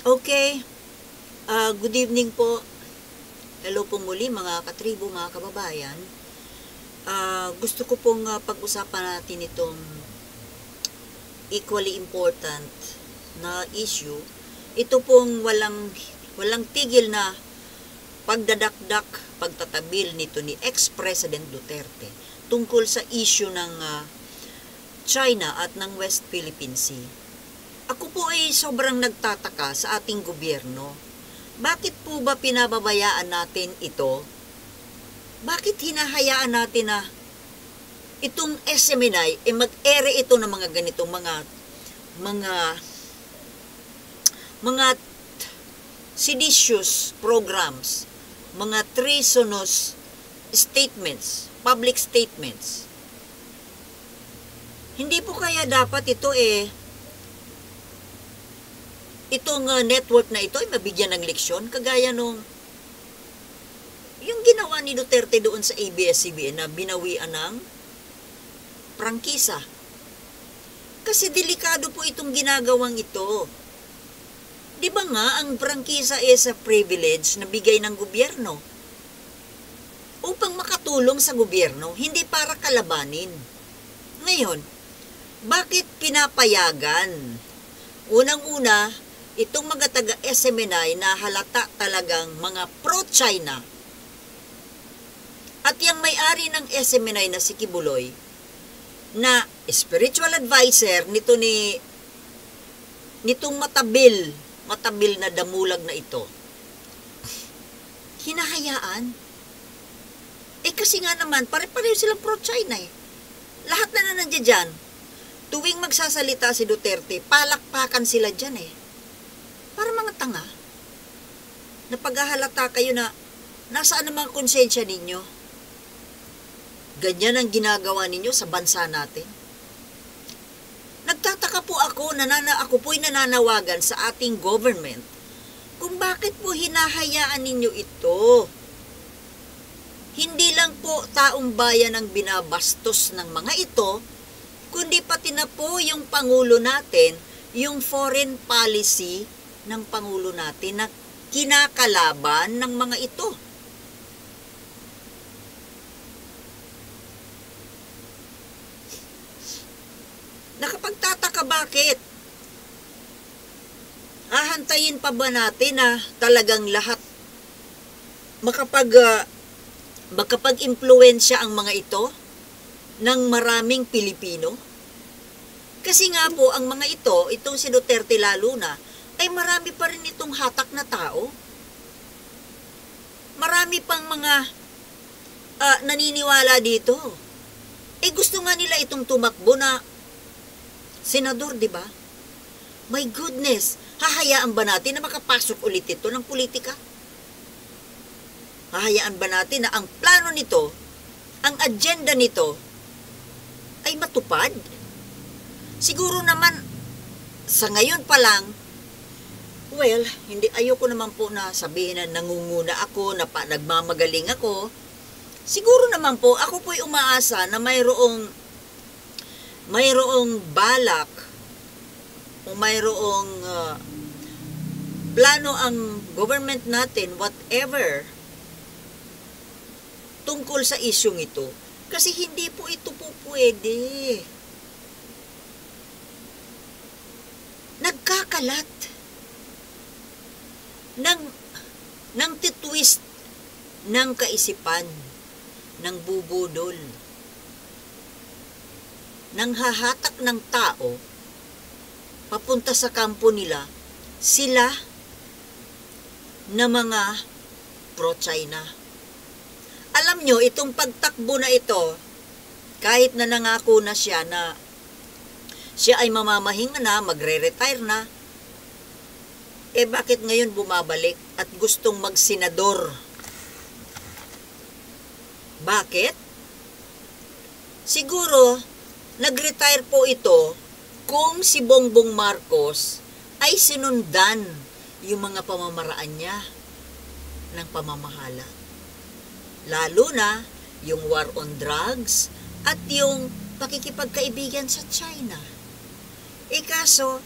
Okay, good evening po. Hello po muli mga katribo, mga kababayan. Gusto ko pong pag-usapan natin itong equally important na issue. Ito pong walang tigil na pagdadakdak, pagtatabil nito ni ex-President Duterte tungkol sa issue ng China at ng West Philippine Sea. Ako po ay sobrang nagtataka sa ating gobyerno. Bakit po ba pinababayaan natin ito? Bakit hinahayaan natin na itong SMNI mag-ere ito ng mga ganitong mga seditious programs, mga treasonous statements, public statements. Hindi po kaya dapat itong network na ito ay mabigyan ng leksyon, kagaya nung yung ginawa ni Duterte doon sa ABS-CBN na binawian ng prangkisa. Kasi delikado po itong ginagawang ito. Di ba nga, ang prangkisa is a privilege na bigay ng gobyerno upang makatulong sa gobyerno, hindi para kalabanin. Ngayon, bakit pinapayagan? Unang-una, itong mga taga-SMNI na halata talagang mga pro-China. At yung may-ari ng SMNI na si Kibuloy, na spiritual advisor nitong matabil na damulag na ito, hinahayaan. Kasi nga naman, pare-pareho silang pro-China eh. Lahat na nandiyan dyan. Tuwing magsasalita si Duterte, palakpakan sila dyan eh. Para mga tanga. Napaghahalata kayo na nasaan ang mga konsensya ninyo? Ganyan ang ginagawa ninyo sa bansa natin. Nagtataka po ako po'y nananawagan sa ating government kung bakit po hinahayaan ninyo ito. Hindi lang po taong bayan ang binabastos ng mga ito, kundi pati na po yung Pangulo natin, yung foreign policy ng Pangulo natin na kinakalaban ng mga ito. Nakapagtataka bakit? Hahantayin pa ba natin na talagang lahat makapag-impluwensya ang mga ito ng maraming Pilipino? Kasi nga po, ang mga itong si Duterte lalo na, ay marami pa rin itong hatak na tao. Marami pang mga naniniwala dito. Gusto nga nila itong tumakbo na senador, di ba? My goodness, hahayaan ba natin na makapasok ulit ito ng politika? Hahayaan ba natin na ang plano nito, ang agenda nito, ay matupad? Siguro naman, sa ngayon pa lang, ayoko naman po na sabihin na nangunguna ako, na nagmamagaling ako. Siguro naman po, ako po'y umaasa na mayroong balak o mayroong plano ang government natin, whatever, tungkol sa isyong ito. Kasi hindi po ito po pwede. Nagkakalat ng titwist ng kaisipan, ng bubudol, ng hahatak ng tao papunta sa kampo nila, sila na mga pro-China. Alam nyo, itong pagtakbo na ito, kahit na nangako na siya na siya ay mamamahinga na, magre-retire na, bakit ngayon bumabalik at gustong magsenador? Bakit? Siguro, nag-retire po ito kung si Bongbong Marcos ay sinundan yung mga pamamaraan niya ng pamamahala. Lalo na yung war on drugs at yung pakikipagkaibigan sa China. Kaso,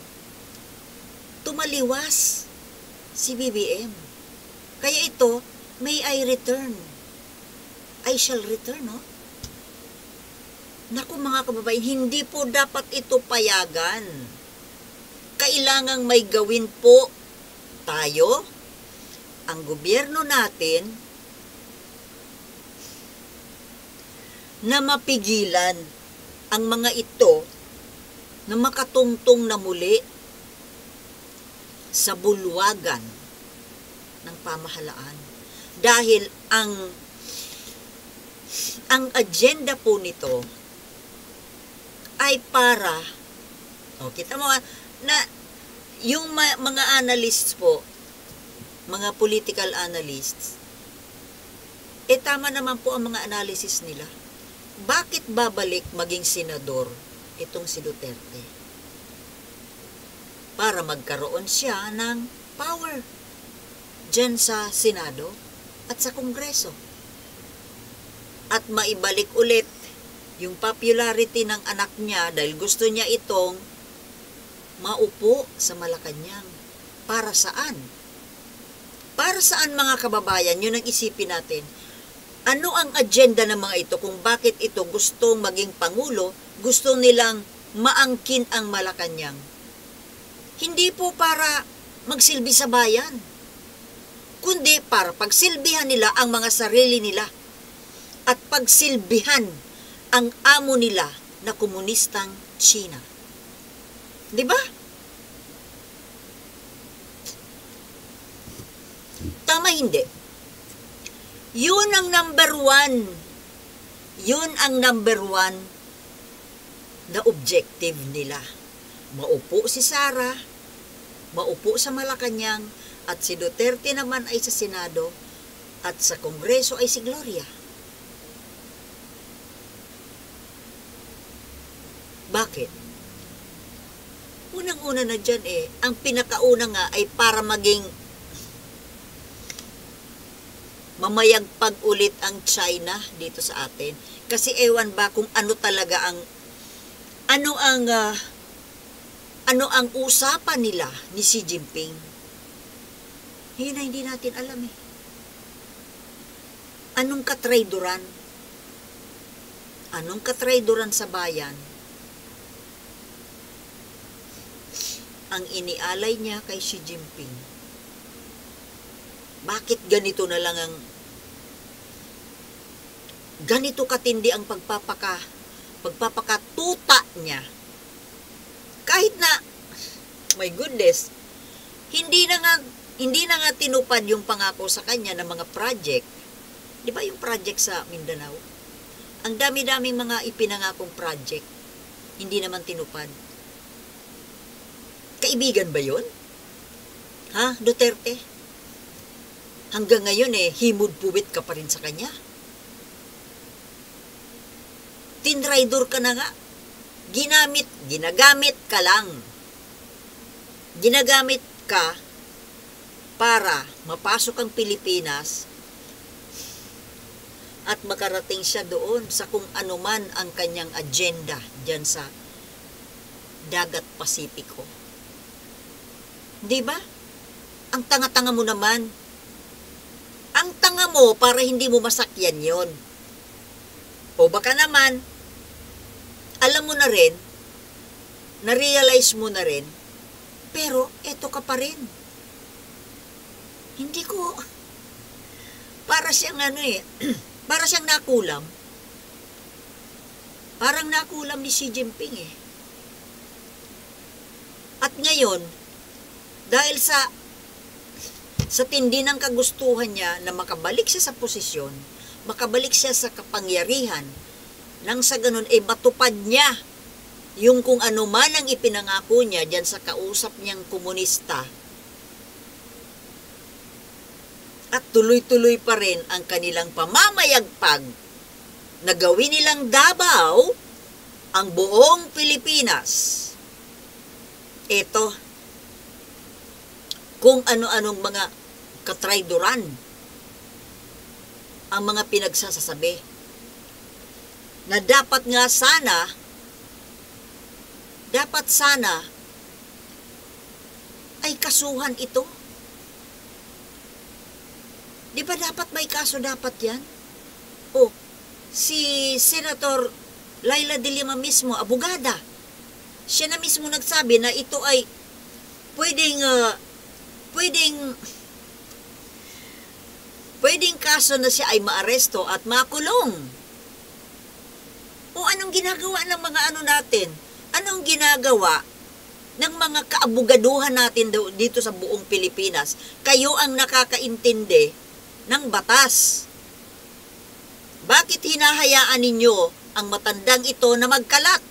tumaliwas si BBM. Kaya ito, may I return. I shall return, no? Naku mga kababayan, hindi po dapat ito payagan. Kailangang may gawin po tayo, ang gobyerno natin, na mapigilan ang mga ito na makatungtong na muli sa bulwagan ng pamahalaan. Dahil ang agenda po nito ay para, kita mo na yung mga analysts po, mga political analysts, tama naman po ang mga analysis nila. Bakit babalik maging senador itong si Duterte? Para magkaroon siya ng power dyan sa Senado at sa Kongreso. At maibalik ulit yung popularity ng anak niya dahil gusto niya itong maupo sa Malacanang. Para saan? Para saan mga kababayan? Yun ang isipin natin. Ano ang agenda ng mga ito kung bakit ito gustong maging pangulo, gusto nilang maangkin ang Malacanang? Hindi po para magsilbi sa bayan, kundi para pagsilbihan nila ang mga sarili nila at pagsilbihan ang amo nila na komunistang China. Di ba? Tama hindi? Yun ang number one. Yun ang number one na objective nila. Maupo si Sara, maupo sa Malacanang, at si Duterte naman ay sa Senado, at sa Kongreso ay si Gloria. Bakit? Unang-una na dyan ang pinakauna nga ay para maging mamayagpag ulit ang China dito sa atin. Kasi ewan ba kung ano talaga ano ang usapan nila ni Xi Jinping. Yun na hindi natin alam Anong katrayduran? Anong katrayduran sa bayan ang inialay niya kay Xi Jinping? Bakit ganito na lang ganito katindi ang pagpapakatuta niya? Kahit na, my goodness, hindi na nga tinupad yung pangako sa kanya ng mga project. Di ba yung project sa Mindanao? Ang dami-daming mga ipinangakong project, hindi naman tinupad. Kaibigan ba yun? Ha, Duterte? Hanggang ngayon himod-puwit ka pa rin sa kanya. Tinraidor ka na nga. Ginagamit ka lang. Ginagamit ka para mapasok ang Pilipinas at makarating siya doon sa kung anuman ang kanyang agenda dyan sa Dagat Pasipiko. Di ba? Ang tanga-tanga mo naman. Ang tanga mo para hindi mo masakyan yon. O baka naman, alam mo na rin, na-realize mo na rin, pero eto ka pa rin. Hindi ko, para siyang para siyang nakulam. Parang nakulam ni Xi Jinping At ngayon, dahil sa tindi ng kagustuhan niya na makabalik siya sa posisyon, makabalik siya sa kapangyarihan, nang sa ganun matupad niya yung kung ano man ang ipinangako niya dyan sa kausap niyang komunista. At tuloy-tuloy pa rin ang kanilang pamamayagpag na gawin nilang Davao ang buong Pilipinas. Ito, kung ano-anong mga katrayduran ang mga pinagsasasabi na dapat sana ay kasuhan ito Di ba dapat may kaso dapat yan? O, si Senator Laila de Lima mismo, abogada, siya na mismo nagsabi na ito ay pwedeng kaso na siya ay maaresto at makulong. O anong ginagawa ng mga ano natin? Anong ginagawa ng mga kaabugaduhan natin dito sa buong Pilipinas? Kayo ang nakakaintindi ng batas. Bakit hinahayaan ninyo ang matandang ito na magkalat?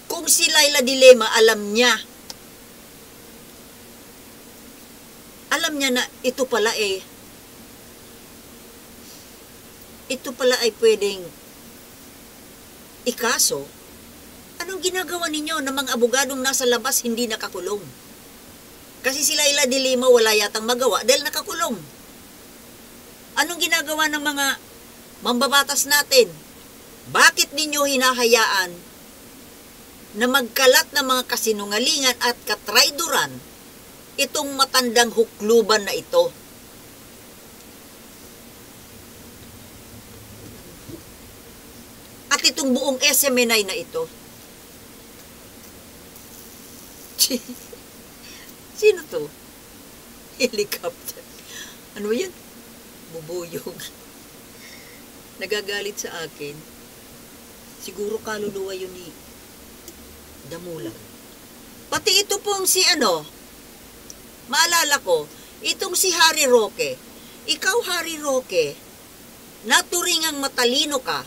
Kung si Laila de Lima, alam niya na ito pala ay pwedeng ikaso, anong ginagawa ninyo ng mga abogadong nasa labas hindi nakakulong? Kasi si Laila de Lima wala yatang magawa dahil nakakulong. Anong ginagawa ng mga mambabatas natin? Bakit ninyo hinahayaan na magkalat ng mga kasinungalingan at katrayduran itong matandang hukluban na ito? At itong buong SMNI na ito. Sino to? Helicopter. Ano yan? Bubuyog. Nagagalit sa akin. Siguro kaluluwa yun ni Damula. Pati ito pong si maalala ko, itong si Harry Roque. Ikaw, Harry Roque, naturingang matalino ka,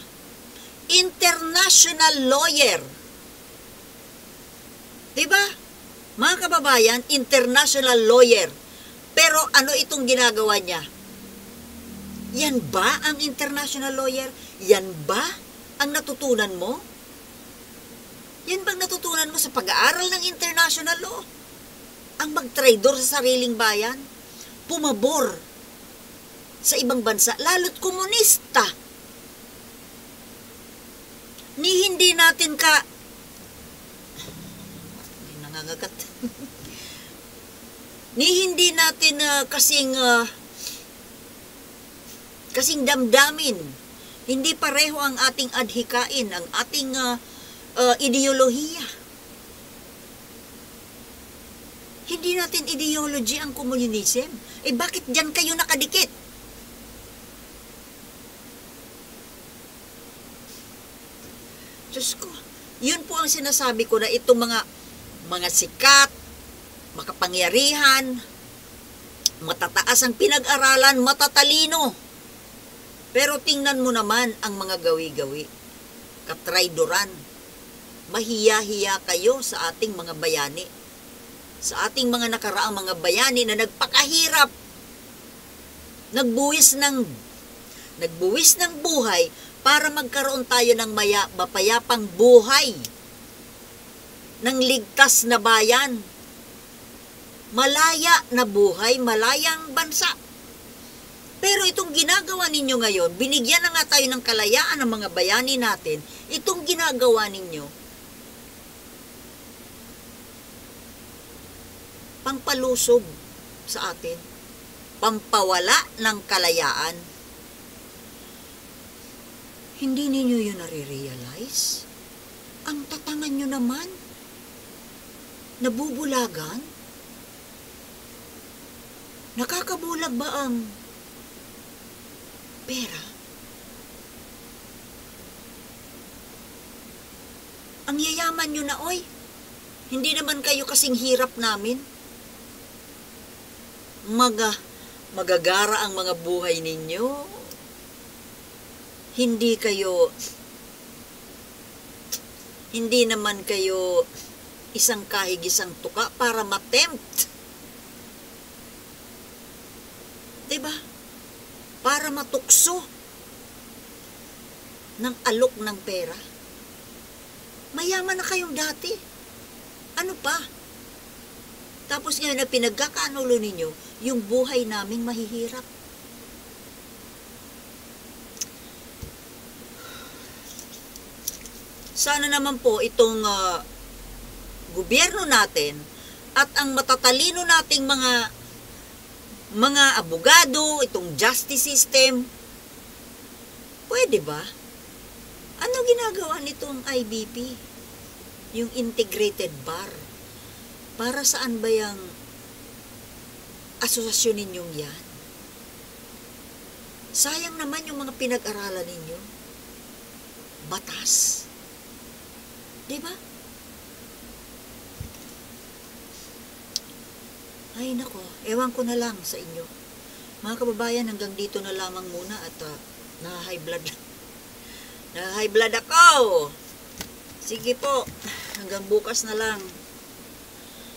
international lawyer. Diba? Mga kababayan, international lawyer. Pero ano itong ginagawa niya? Yan ba ang international lawyer? Yan ba ang natutunan mo? Yan bang natutunan mo sa pag-aaral ng international law? Ang magtraidor sa sariling bayan? Pumabor sa ibang bansa, lalo't komunista. Hindi natin nangangagat. Hindi natin kasing damdamin. Hindi pareho ang ating adhikain, ang ating ideolohiya. Hindi natin ideology ang communism. Bakit dyan kayo nakadikit? Diyos ko, yun po ang sinasabi ko na itong mga sikat, makapangyarihan, matataas ang pinag-aralan, matatalino. Pero tingnan mo naman ang mga gawi-gawi, katrayduran. Mahiya-hiya kayo sa ating mga bayani, sa ating mga nakaraang mga bayani na nagpakahirap, nagbuwis ng buhay para magkaroon tayo ng mapayapang buhay, ng ligtas na bayan, malaya na buhay, malayang bansa. Pero itong ginagawa ninyo ngayon, binigyan na nga tayo ng kalayaan ng mga bayani natin, itong ginagawa ninyo, pangpalusog sa atin, pampawala ng kalayaan. Hindi ninyo yun nare-realize? Ang tatangan nyo naman, nabubulagan? Nakakabulag ba ang pera? Ang yayaman nyo na, oy, hindi naman kayo kasing hirap namin. Magagara ang mga buhay ninyo. Hindi naman kayo isang kahig isang tuka para matempt. Diba? Para matukso ng alok ng pera. Mayaman na kayong dati. Ano pa? Tapos ngayon na pinagkakanulo ninyo, yung buhay naming mahihirap. Sana naman po itong gobyerno natin at ang matatalino nating mga mga abogado, itong justice system. Pwede ba? Ano ginagawa nitong IBP? Yung integrated bar. Para saan ba yung asosasyon ninyong yan? Sayang naman yung mga pinag-aralan ninyo. Batas. Diba? Ay nako, ewan ko na lang sa inyo. Mga kababayan, hanggang dito na lamang muna at na-high blood. Na-high blood ako! Sige po, hanggang bukas na lang.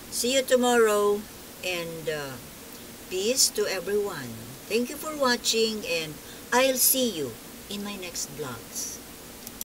See you tomorrow and peace to everyone. Thank you for watching and I'll see you in my next vlogs.